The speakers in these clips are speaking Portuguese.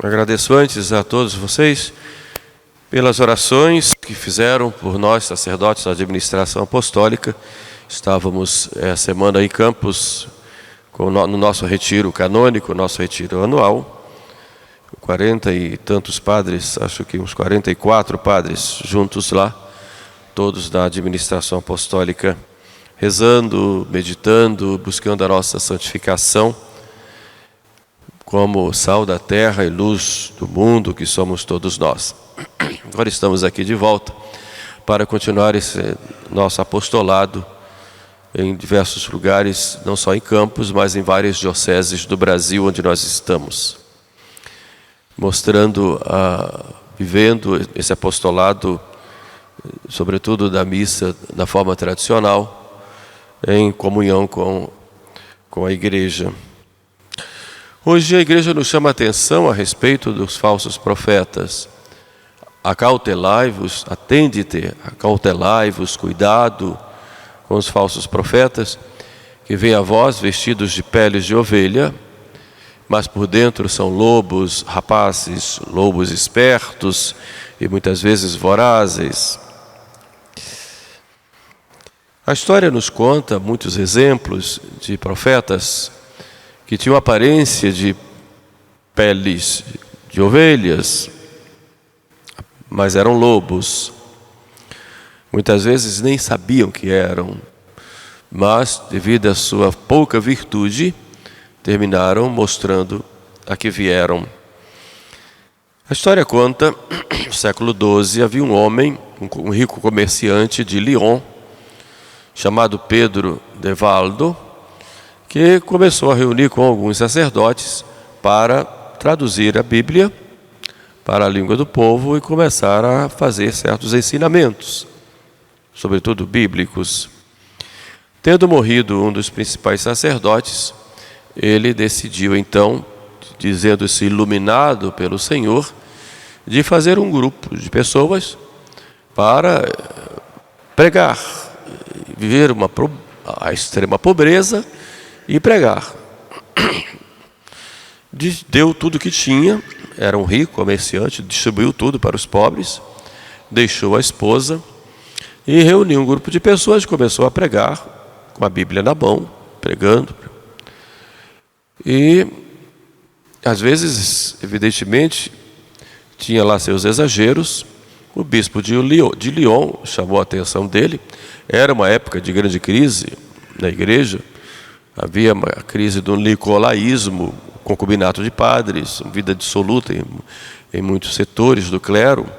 Agradeço antes a todos vocês pelas orações que fizeram por nós, sacerdotes da administração apostólica. Estávamos a semana em Campos no nosso retiro canônico, nosso retiro anual. 40 e tantos padres, acho que uns 44 padres juntos lá, todos da administração apostólica, rezando, meditando, buscando a nossa santificação, como sal da terra e luz do mundo que somos todos nós. Agora estamos aqui de volta para continuar esse nosso apostolado em diversos lugares, não só em Campos, mas em várias dioceses do Brasil onde nós estamos. Mostrando, vivendo esse apostolado, sobretudo da missa, da forma tradicional, em comunhão com a igreja. Hoje a igreja nos chama a atenção a respeito dos falsos profetas. Acautelai-vos, atende-te, acautelai-vos, cuidado com os falsos profetas, que vêm a vós vestidos de peles de ovelha, mas por dentro são lobos rapazes, lobos espertos e muitas vezes vorazes. A história nos conta muitos exemplos de profetas que tinham aparência de peles de ovelhas, mas eram lobos. Muitas vezes nem sabiam que eram, mas devido à sua pouca virtude, terminaram mostrando a que vieram. A história conta, no século XII, havia um homem, um rico comerciante de Lyon, chamado Pedro de Valdo, que começou a reunir com alguns sacerdotes para traduzir a Bíblia para a língua do povo e começar a fazer certos ensinamentos, sobretudo bíblicos. Tendo morrido um dos principais sacerdotes, ele decidiu então, dizendo-se iluminado pelo Senhor, de fazer um grupo de pessoas para pregar, viver a extrema pobreza e pregar. Deu tudo o que tinha, era um rico comerciante, distribuiu tudo para os pobres, deixou a esposa e reuniu um grupo de pessoas, começou a pregar com a Bíblia na mão, pregando. E às vezes, evidentemente, tinha lá seus exageros. O bispo de Lyon chamou a atenção dele. Era uma época de grande crise na igreja. Havia uma crise do nicolaísmo, concubinato de padres, vida dissoluta em muitos setores do clero.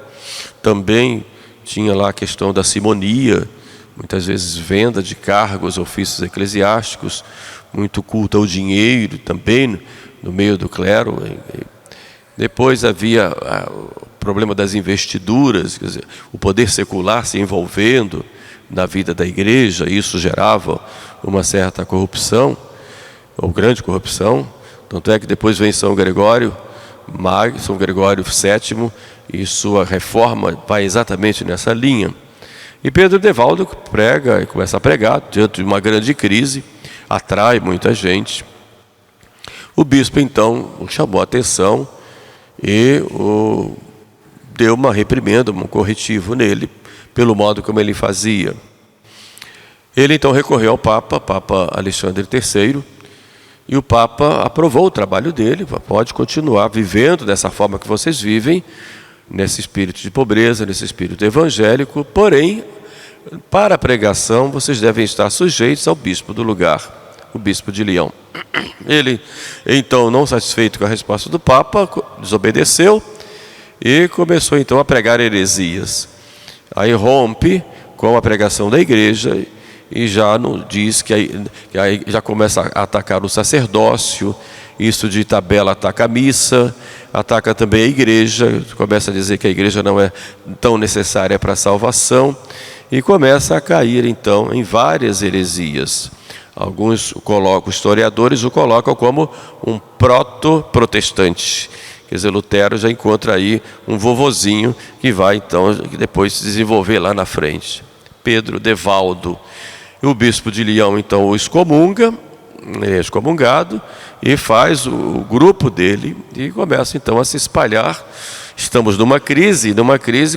Também tinha lá a questão da simonia, muitas vezes venda de cargos, ofícios eclesiásticos, muito culto ao dinheiro também no meio do clero. Depois havia o problema das investiduras, quer dizer, o poder secular se envolvendo na vida da igreja. Isso gerava uma certa corrupção, ou grande corrupção. Tanto é que depois vem São Gregório VII, e sua reforma vai exatamente nessa linha. E Pedro de Valdo prega e começa a pregar diante de uma grande crise, atrai muita gente. O bispo então chamou a atenção e deu uma reprimenda, um corretivo nele, pelo modo como ele fazia. Ele então recorreu ao Papa Alexandre III, e o Papa aprovou o trabalho dele. Pode continuar vivendo dessa forma que vocês vivem, nesse espírito de pobreza, nesse espírito evangélico, porém, para a pregação, vocês devem estar sujeitos ao bispo do lugar, o bispo de Lyon. Ele, então, não satisfeito com a resposta do Papa, desobedeceu e começou então a pregar heresias. Aí rompe com a pregação da igreja e já diz que aí já começa a atacar o sacerdócio. Isso de tabela ataca a missa, ataca também a igreja, começa a dizer que a igreja não é tão necessária para a salvação, e começa a cair então em várias heresias. Alguns historiadores o colocam como um proto-protestante. Quer dizer, Lutero já encontra aí um vovozinho que vai então depois se desenvolver lá na frente. Pedro de Valdo. O bispo de Lyon então o excomunga, é excomungado, e faz o grupo dele e começa então a se espalhar. Estamos numa crise,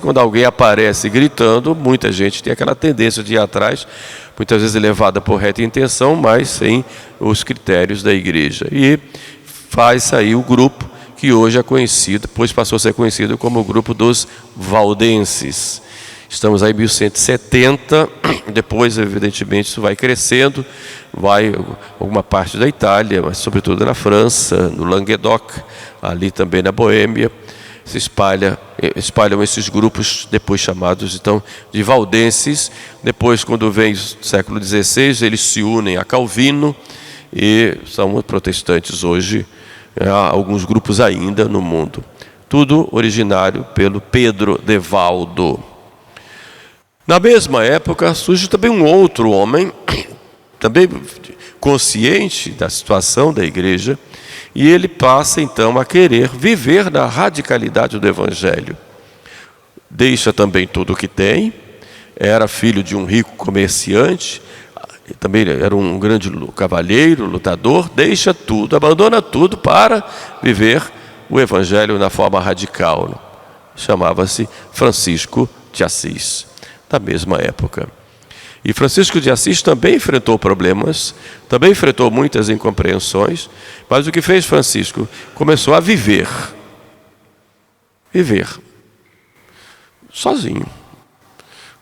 quando alguém aparece gritando, muita gente tem aquela tendência de ir atrás, muitas vezes levada por reta intenção, mas sem os critérios da igreja. E faz aí o grupo que hoje é conhecido, pois passou a ser conhecido como o grupo dos valdenses. Estamos aí em 1170, depois evidentemente isso vai crescendo, vai alguma parte da Itália, mas sobretudo na França, no Languedoc, ali também na Boêmia, se espalham esses grupos depois chamados então de valdenses. Depois, quando vem o século XVI, eles se unem a Calvino e são protestantes hoje. Há alguns grupos ainda no mundo. Tudo originário pelo Pedro de Valdo. Na mesma época surge também um outro homem, também consciente da situação da igreja, e ele passa então a querer viver na radicalidade do Evangelho. Deixa também tudo o que tem, era filho de um rico comerciante, também era um grande cavalheiro, lutador, deixa tudo, abandona tudo para viver o Evangelho na forma radical. Chamava-se Francisco de Assis, da mesma época. E Francisco de Assis também enfrentou problemas, também enfrentou muitas incompreensões, mas o que fez Francisco? Começou a viver sozinho.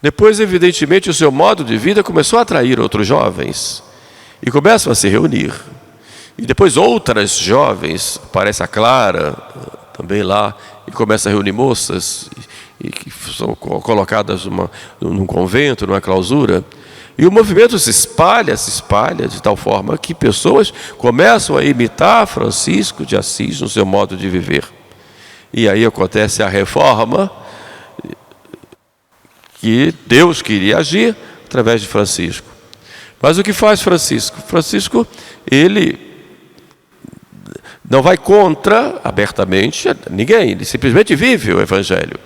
Depois, evidentemente, o seu modo de vida começou a atrair outros jovens e começam a se reunir. E depois outras jovens, aparece a Clara também lá, e começa a reunir moças e que são colocadas num convento, numa clausura. E o movimento se espalha de tal forma que pessoas começam a imitar Francisco de Assis no seu modo de viver. E aí acontece a reforma, que Deus queria agir através de Francisco. Mas o que faz Francisco? Francisco, ele não vai contra, abertamente, ninguém. Ele simplesmente vive o Evangelho.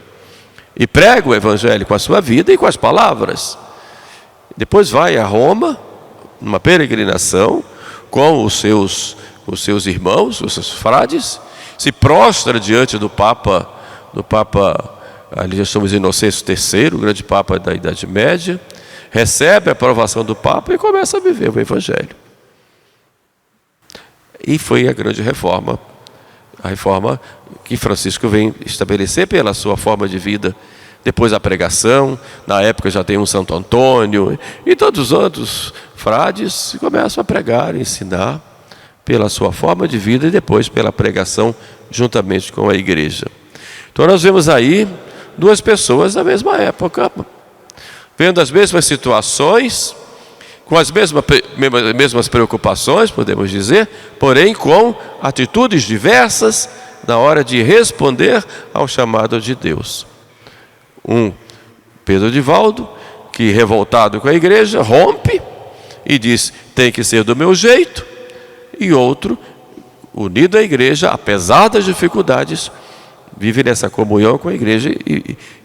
E prega o Evangelho com a sua vida e com as palavras. Depois vai a Roma, numa peregrinação, com os seus irmãos, os seus frades, se prostra diante do Papa, ali já estamos em Inocêncio III, o grande Papa da Idade Média, recebe a aprovação do Papa e começa a viver o Evangelho. E foi a grande reforma, a reforma que Francisco vem estabelecer pela sua forma de vida. Depois a pregação, na época já tem um Santo Antônio, e todos os outros frades começam a pregar, a ensinar pela sua forma de vida e depois pela pregação juntamente com a igreja. Então nós vemos aí duas pessoas da mesma época, vendo as mesmas situações, com as mesmas preocupações, podemos dizer, porém com atitudes diversas na hora de responder ao chamado de Deus. Um, Pedro de Valdo, que revoltado com a igreja, rompe e diz, tem que ser do meu jeito. E outro, unido à igreja, apesar das dificuldades, vive nessa comunhão com a igreja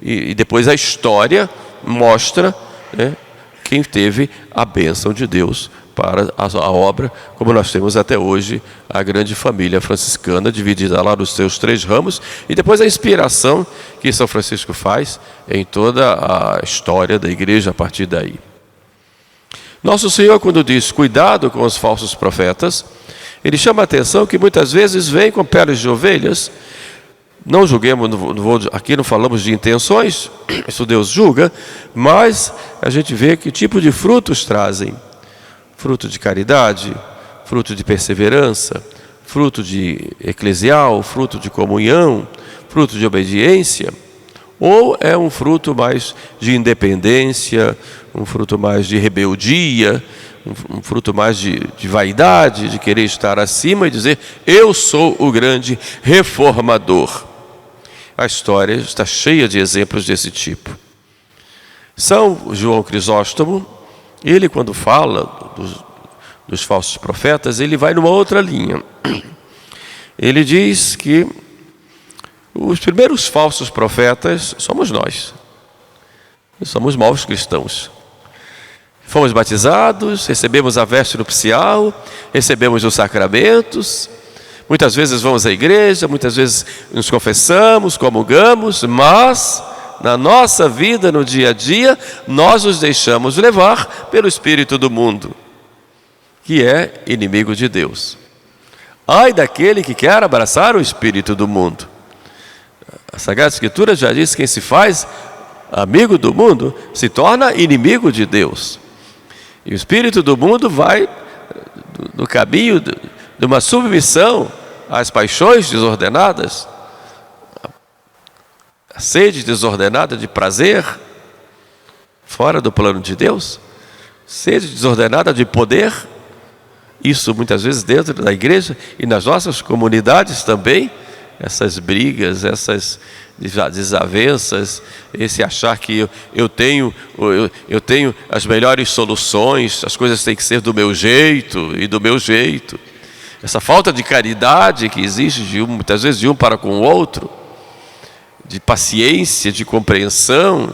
e depois a história mostra, né, quem teve a bênção de Deus para a obra, como nós temos até hoje a grande família franciscana, dividida lá nos seus 3 ramos, e depois a inspiração que São Francisco faz em toda a história da igreja a partir daí. Nosso Senhor, quando diz cuidado com os falsos profetas, ele chama a atenção que muitas vezes vêm com peles de ovelhas. Não julguemos, aqui não falamos de intenções, isso Deus julga, mas a gente vê que tipo de frutos trazem. Fruto de caridade, fruto de perseverança, fruto de eclesial, fruto de comunhão, fruto de obediência, ou é um fruto mais de independência, um fruto mais de rebeldia, um fruto mais de vaidade, de querer estar acima e dizer, eu sou o grande reformador. A história está cheia de exemplos desse tipo. São João Crisóstomo, ele quando fala dos falsos profetas, ele vai numa outra linha. Ele diz que os primeiros falsos profetas somos nós. Somos maus cristãos. fomos batizados, recebemos a veste nupcial, recebemos os sacramentos, muitas vezes vamos à igreja, muitas vezes nos confessamos, comungamos, mas na nossa vida, no dia a dia, nós nos deixamos levar pelo espírito do mundo, que é inimigo de Deus. Ai daquele que quer abraçar o espírito do mundo. A Sagrada Escritura já diz que quem se faz amigo do mundo se torna inimigo de Deus. E o espírito do mundo vai no caminho de uma submissão às paixões desordenadas, a sede desordenada de prazer, fora do plano de Deus, sede desordenada de poder, isso muitas vezes dentro da igreja e nas nossas comunidades também, essas brigas, essas desavenças, esse achar que eu tenho as melhores soluções, as coisas têm que ser do meu jeito e do meu jeito. Essa falta de caridade que existe muitas vezes de um para com o outro, de paciência, de compreensão,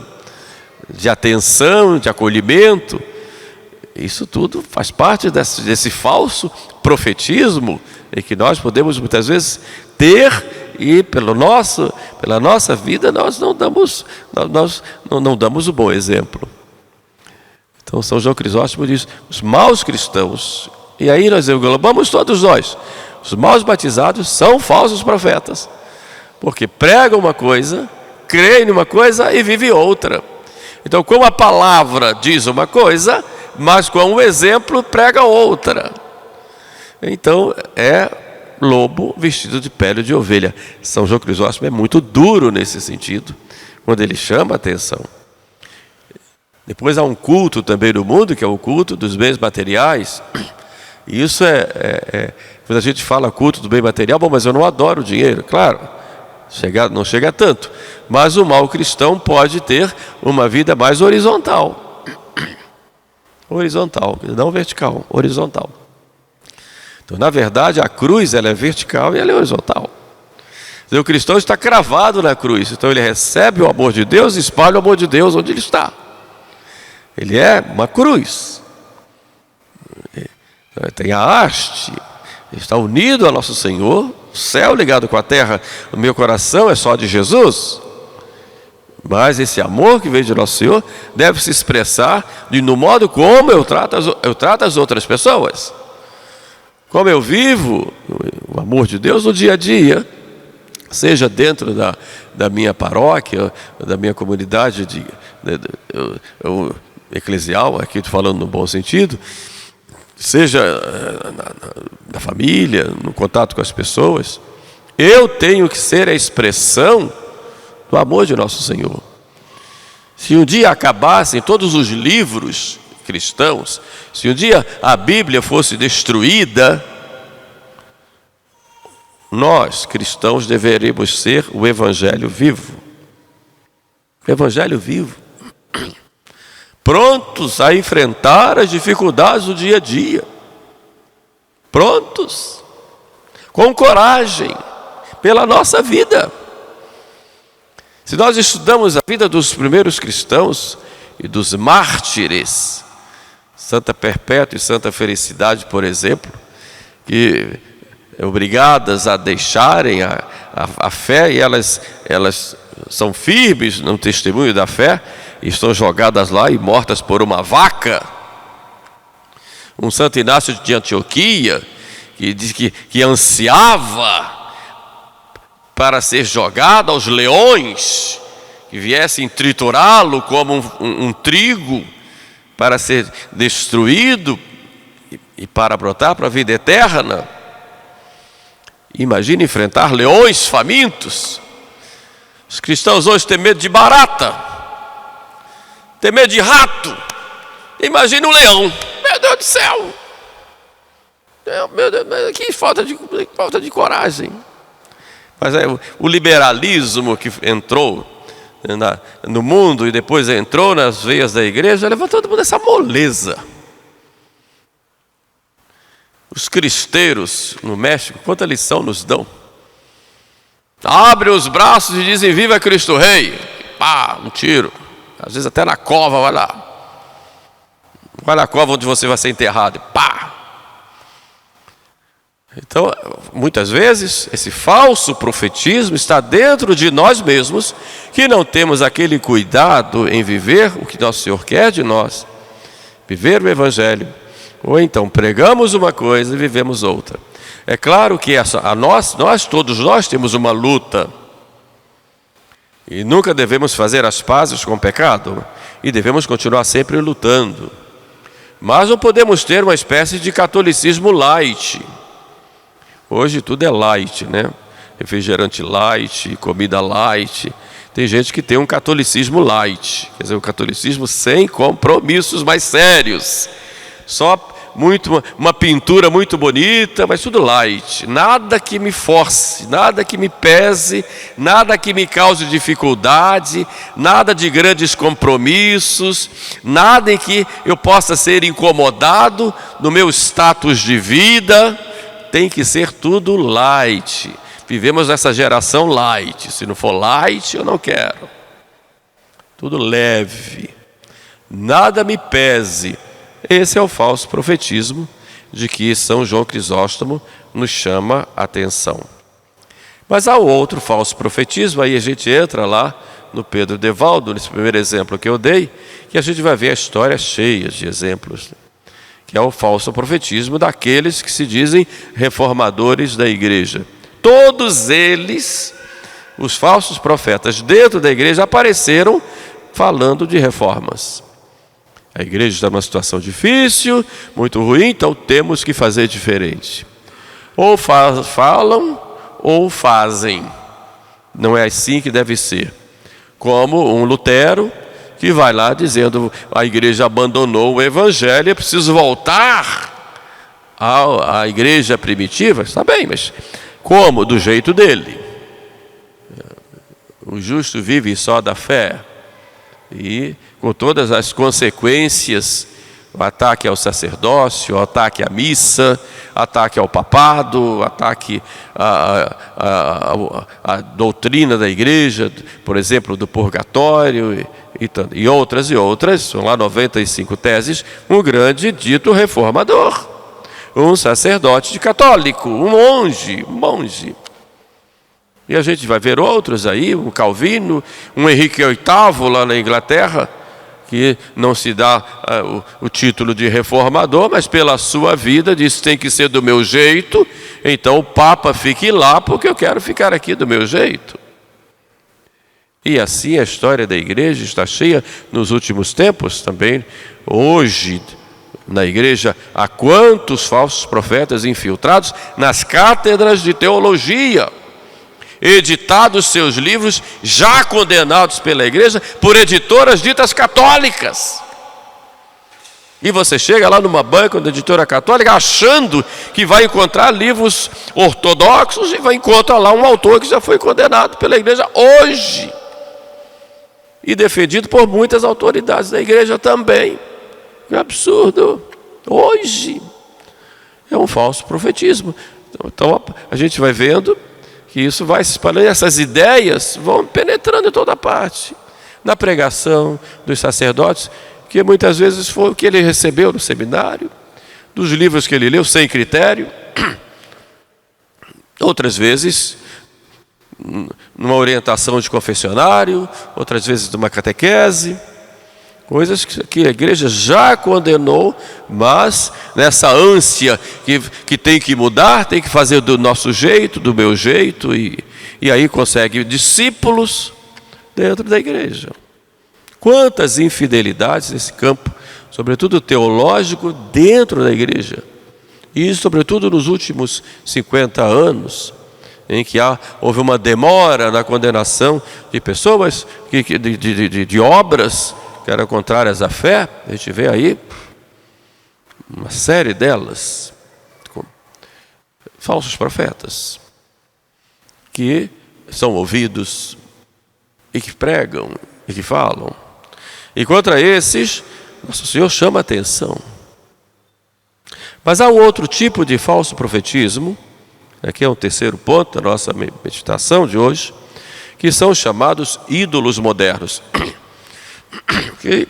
de atenção, de acolhimento, isso tudo faz parte desse falso profetismo em que nós podemos muitas vezes ter, e pela nossa vida nós não damos o bom exemplo. Então São João Crisóstomo diz, os maus cristãos, e aí nós englobamos todos nós, os maus batizados são falsos profetas, porque pregam uma coisa, creem numa coisa e vivem outra. Então, como a palavra diz uma coisa, mas com um exemplo prega outra. Então, é lobo vestido de pele de ovelha. São João Crisóstomo é muito duro nesse sentido, quando ele chama a atenção. Depois há um culto também no mundo, que é o culto dos bens materiais. E isso quando a gente fala culto do bem material, bom, mas eu não adoro o dinheiro. Claro, não chega a tanto. Mas o mau cristão pode ter uma vida mais horizontal. Horizontal, não vertical, horizontal. Então, na verdade, a cruz ela é vertical e ela é horizontal. O cristão está cravado na cruz. Então ele recebe o amor de Deus e espalha o amor de Deus onde ele está. Ele é uma cruz. Tem a haste. Ele está unido ao nosso Senhor. O céu ligado com a terra. O meu coração é só de Jesus. Mas esse amor que veio de nosso Senhor deve se expressar no modo como eu trato as outras pessoas. Como eu vivo o amor de Deus no dia a dia, seja dentro da minha paróquia, da minha comunidade eclesial, aqui estou falando no bom sentido, seja na família, no contato com as pessoas, eu tenho que ser a expressão do amor de nosso Senhor. Se um dia acabassem todos os livros cristãos, se um dia a Bíblia fosse destruída, nós, cristãos, deveríamos ser o Evangelho vivo. O Evangelho vivo. Prontos a enfrentar as dificuldades do dia a dia. Prontos. Com coragem. Pela nossa vida. Se nós estudamos a vida dos primeiros cristãos e dos mártires, Santa Perpétua e Santa Felicidade, por exemplo, que obrigadas a deixarem a fé, e elas são firmes no testemunho da fé, e estão jogadas lá e mortas por uma vaca. Um Santo Inácio de Antioquia, que diz que ansiava para ser jogado aos leões, que viessem triturá-lo como um trigo, para ser destruído e para brotar para a vida eterna. Imagine enfrentar leões famintos. Os cristãos hoje têm medo de barata, têm medo de rato. Imagine um leão. Meu Deus do céu! Meu Deus, que falta de coragem. Mas o liberalismo que entrou no mundo e depois entrou nas veias da igreja, levou todo mundo essa moleza. Os cristeiros no México, quanta lição nos dão. Abrem os braços e dizem: viva Cristo Rei. Pá, um tiro. Às vezes até na cova vai lá. vai na cova onde você vai ser enterrado, e pá! Então, muitas vezes, esse falso profetismo está dentro de nós mesmos, que não temos aquele cuidado em viver o que nosso Senhor quer de nós, viver o Evangelho, ou então pregamos uma coisa e vivemos outra. É claro que todos nós temos uma luta, e nunca devemos fazer as pazes com o pecado, e devemos continuar sempre lutando. Mas não podemos ter uma espécie de catolicismo light. Hoje tudo é light, né? Refrigerante light, comida light. Tem gente que tem um catolicismo light, quer dizer, um catolicismo sem compromissos mais sérios. Só uma pintura muito bonita, mas tudo light. Nada que me force, nada que me pese, nada que me cause dificuldade, nada de grandes compromissos, nada em que eu possa ser incomodado no meu status de vida. Tem que ser tudo light. Vivemos nessa geração light. Se não for light, eu não quero. Tudo leve. Nada me pese. Esse é o falso profetismo de que São João Crisóstomo nos chama a atenção. Mas há outro falso profetismo, aí a gente entra lá no Pedro Devaldo, nesse primeiro exemplo que eu dei, que a gente vai ver a história cheia de exemplos, que é o falso profetismo daqueles que se dizem reformadores da igreja. Todos eles, os falsos profetas dentro da igreja, apareceram falando de reformas. A igreja está numa situação difícil, muito ruim, então temos que fazer diferente. Ou falam ou fazem. Não é assim que deve ser. Como um Lutero que vai lá dizendo: a igreja abandonou o evangelho, é preciso voltar à igreja primitiva. Está bem, mas como? Do jeito dele. O justo vive só da fé. E com todas as consequências, o ataque ao sacerdócio, o ataque à missa, ataque ao papado, ataque à doutrina da igreja, por exemplo, do purgatório e outras, são lá 95 teses, um grande dito reformador, um sacerdote católico, um monge. E a gente vai ver outros aí, um Calvino, um Henrique VIII lá na Inglaterra, que não se dá o título de reformador, mas pela sua vida diz: tem que ser do meu jeito, então o Papa fique lá porque eu quero ficar aqui do meu jeito. E assim a história da igreja está cheia nos últimos tempos também. Hoje, na igreja, há quantos falsos profetas infiltrados nas cátedras de teologia, editados seus livros, já condenados pela igreja por editoras ditas católicas. E você chega lá numa banca da editora católica achando que vai encontrar livros ortodoxos e vai encontrar lá um autor que já foi condenado pela igreja hoje e defendido por muitas autoridades da igreja também. Que absurdo! Hoje é um falso profetismo. Então a gente vai vendo que isso vai se espalhando, essas ideias vão penetrando em toda parte. Na pregação dos sacerdotes, que muitas vezes foi o que ele recebeu no seminário, dos livros que ele leu sem critério, outras vezes numa orientação de confessionário, outras vezes numa catequese, coisas que a igreja já condenou, mas nessa ânsia que tem que mudar, tem que fazer do nosso jeito, do meu jeito, e aí consegue discípulos dentro da igreja. Quantas infidelidades nesse campo, sobretudo teológico, dentro da igreja. E sobretudo nos últimos 50 anos, em que houve uma demora na condenação de pessoas, de obras que eram contrárias à fé. A gente vê aí uma série delas, falsos profetas, que são ouvidos e que pregam e que falam. E contra esses, nosso Senhor chama a atenção. Mas há um outro tipo de falso profetismo, aqui é um terceiro ponto da nossa meditação de hoje, que são chamados ídolos modernos. Que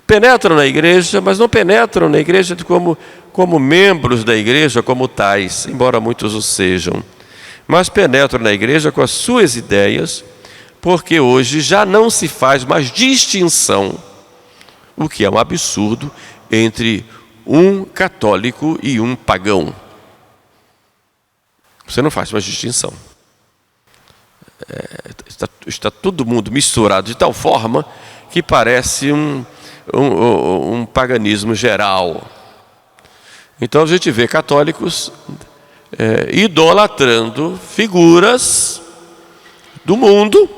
penetram na igreja, mas não penetram na igreja como membros da igreja, como tais, embora muitos o sejam. Mas penetram na igreja com as suas ideias, porque hoje já não se faz mais distinção, o que é um absurdo, entre um católico e um pagão. Você não faz mais distinção. Está todo mundo misturado de tal forma que parece um paganismo geral. Então a gente vê católicos idolatrando figuras do mundo,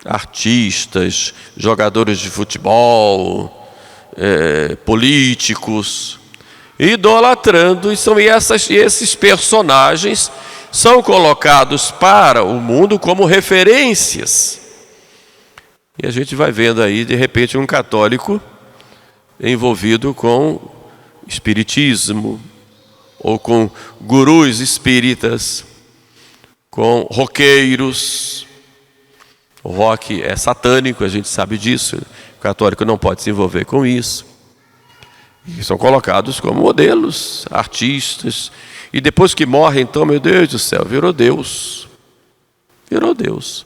artistas, jogadores de futebol, políticos, idolatrando, e esses personagens são colocados para o mundo como referências. E a gente vai vendo aí, de repente, um católico envolvido com espiritismo, ou com gurus espíritas, com roqueiros. O rock é satânico, a gente sabe disso. O católico não pode se envolver com isso. E são colocados como modelos, artistas. E depois que morrem, então, meu Deus do céu, virou Deus. Virou Deus.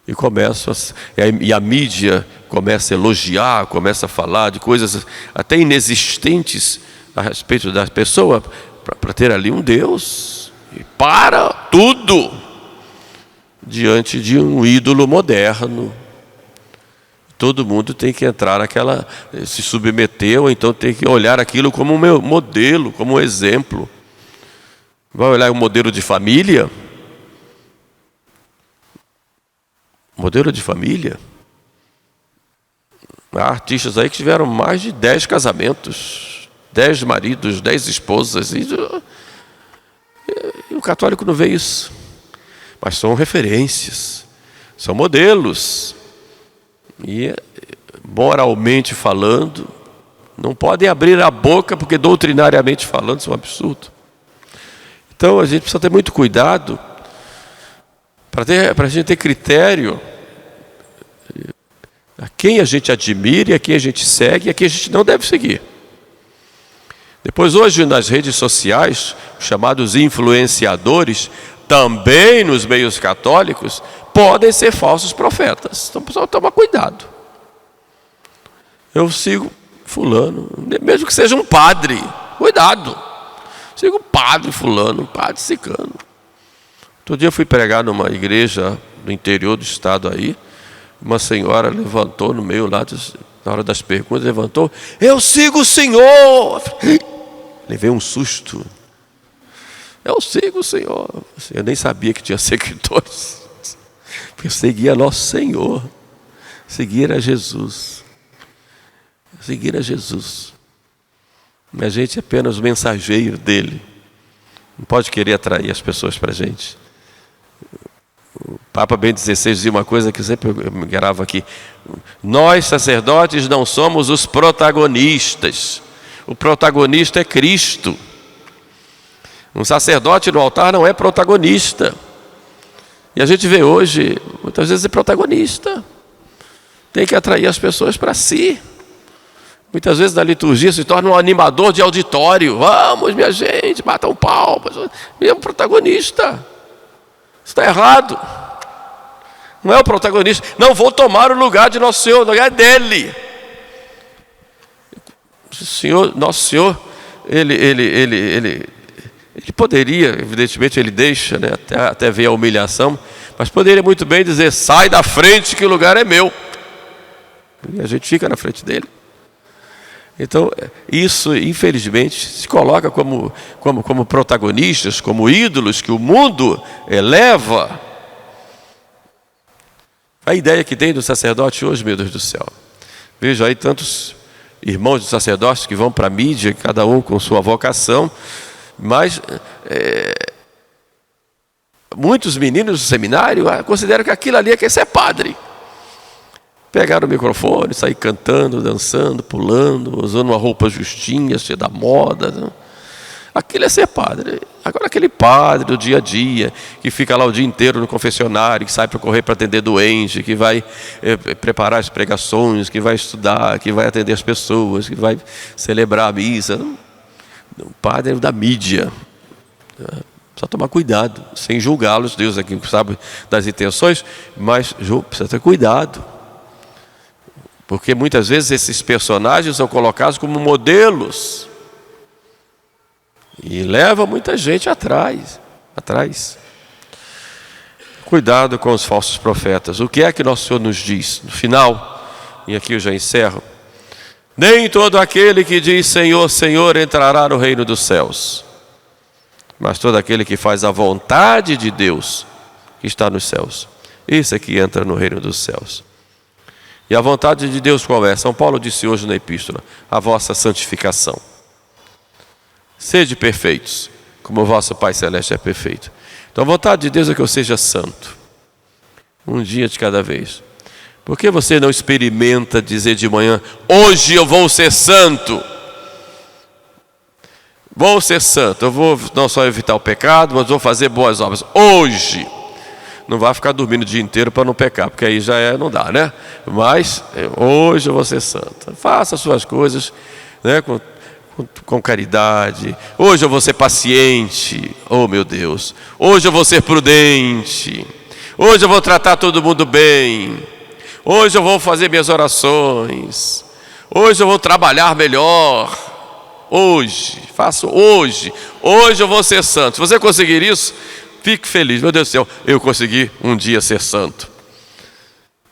E a mídia começa a elogiar, começa a falar de coisas até inexistentes a respeito da pessoa, para ter ali um Deus. E para tudo diante de um ídolo moderno. Todo mundo tem que entrar se submeter, ou então tem que olhar aquilo como um modelo, como um exemplo. Vai olhar o modelo de família? Modelo de família? Há artistas aí que tiveram mais de 10 casamentos, 10 maridos, 10 esposas. E o católico não vê isso. Mas são referências, são modelos. E, moralmente falando, não podem abrir a boca, porque doutrinariamente falando, isso é um absurdo. Então a gente precisa ter muito cuidado para a gente ter critério a quem a gente admira e a quem a gente segue e a quem a gente não deve seguir. Depois, hoje, nas redes sociais, os chamados influenciadores, também nos meios católicos, podem ser falsos profetas. Então, pessoal, toma cuidado. Eu sigo fulano, mesmo que seja um padre, cuidado. Sigo um padre fulano, um padre cicano. Outro dia eu fui pregar numa igreja do interior do estado aí. Uma senhora levantou no meio lá, na hora das perguntas, levantou: eu sigo o Senhor. Levei um susto. Eu sigo o Senhor. Eu nem sabia que tinha seguidores. Porque eu seguia nosso Senhor. Seguir a Jesus. Seguir a Jesus. A gente é apenas o mensageiro dele. Não pode querer atrair as pessoas para a gente. O Papa Bento XVI dizia uma coisa que eu sempre gravo aqui: nós, sacerdotes, não somos os protagonistas. O protagonista é Cristo. Um sacerdote no altar não é protagonista. E a gente vê hoje, muitas vezes é protagonista. Tem que atrair as pessoas para si. Muitas vezes na liturgia se torna um animador de auditório. Vamos, minha gente, batam palmas. Mesmo protagonista. Isso está errado. Não é o protagonista. Não vou tomar o lugar de Nosso Senhor, o lugar dele. O Senhor, Nosso Senhor, ele poderia, evidentemente ele deixa, né, até ver a humilhação, mas poderia muito bem dizer: sai da frente que o lugar é meu. E a gente fica na frente dele. Então, isso, infelizmente, se coloca como protagonistas, como ídolos que o mundo eleva. A ideia que tem do sacerdote hoje, meu Deus do céu. Vejo aí tantos irmãos de sacerdócio que vão para a mídia, cada um com sua vocação, mas muitos meninos do seminário consideram que aquilo ali é quer ser padre. Pegaram o microfone, sair cantando, dançando, pulando, usando uma roupa justinha, cheia da moda. Não? Aquilo é ser padre. Agora aquele padre do dia a dia, que fica lá o dia inteiro no confessionário, que sai para correr para atender doente, que vai preparar as pregações, que vai estudar, que vai atender as pessoas, que vai celebrar a missa. O padre é da mídia. Precisa tomar cuidado, sem julgá-los. Deus aqui sabe das intenções, mas precisa ter cuidado. Porque muitas vezes esses personagens são colocados como modelos. E leva muita gente atrás. Cuidado com os falsos profetas. O que é que nosso Senhor nos diz? No final, e aqui eu já encerro. Nem todo aquele que diz Senhor, Senhor entrará no reino dos céus, mas todo aquele que faz a vontade de Deus que está nos céus, esse é que entra no reino dos céus. E a vontade de Deus qual é? São Paulo disse hoje na epístola: a vossa santificação. Sede perfeitos, como o vosso Pai Celeste é perfeito. Então a vontade de Deus é que eu seja santo, um dia de cada vez. Por que você não experimenta dizer de manhã: hoje eu vou ser santo? Vou ser santo, eu vou não só evitar o pecado, mas vou fazer boas obras. Hoje. Não vai ficar dormindo o dia inteiro para não pecar, porque aí já não dá, né? Mas hoje eu vou ser santo. Faça as suas coisas, né, com caridade. Hoje eu vou ser paciente. Oh meu Deus. Hoje eu vou ser prudente. Hoje eu vou tratar todo mundo bem. Hoje eu vou fazer minhas orações. Hoje eu vou trabalhar melhor. Hoje, faço hoje. Hoje eu vou ser santo. Se você conseguir isso, fique feliz. Meu Deus do céu, eu consegui um dia ser santo.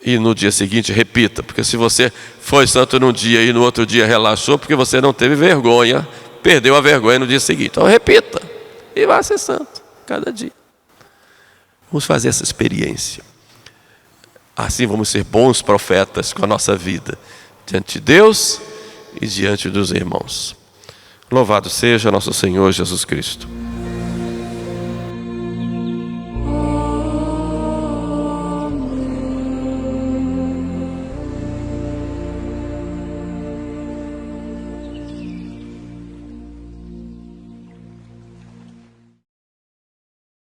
E no dia seguinte repita, porque se você foi santo num dia e no outro dia relaxou, porque você não teve vergonha, perdeu a vergonha no dia seguinte. Então repita e vá ser santo cada dia. Vamos fazer essa experiência. Assim vamos ser bons profetas com a nossa vida, diante de Deus e diante dos irmãos. Louvado seja nosso Senhor Jesus Cristo.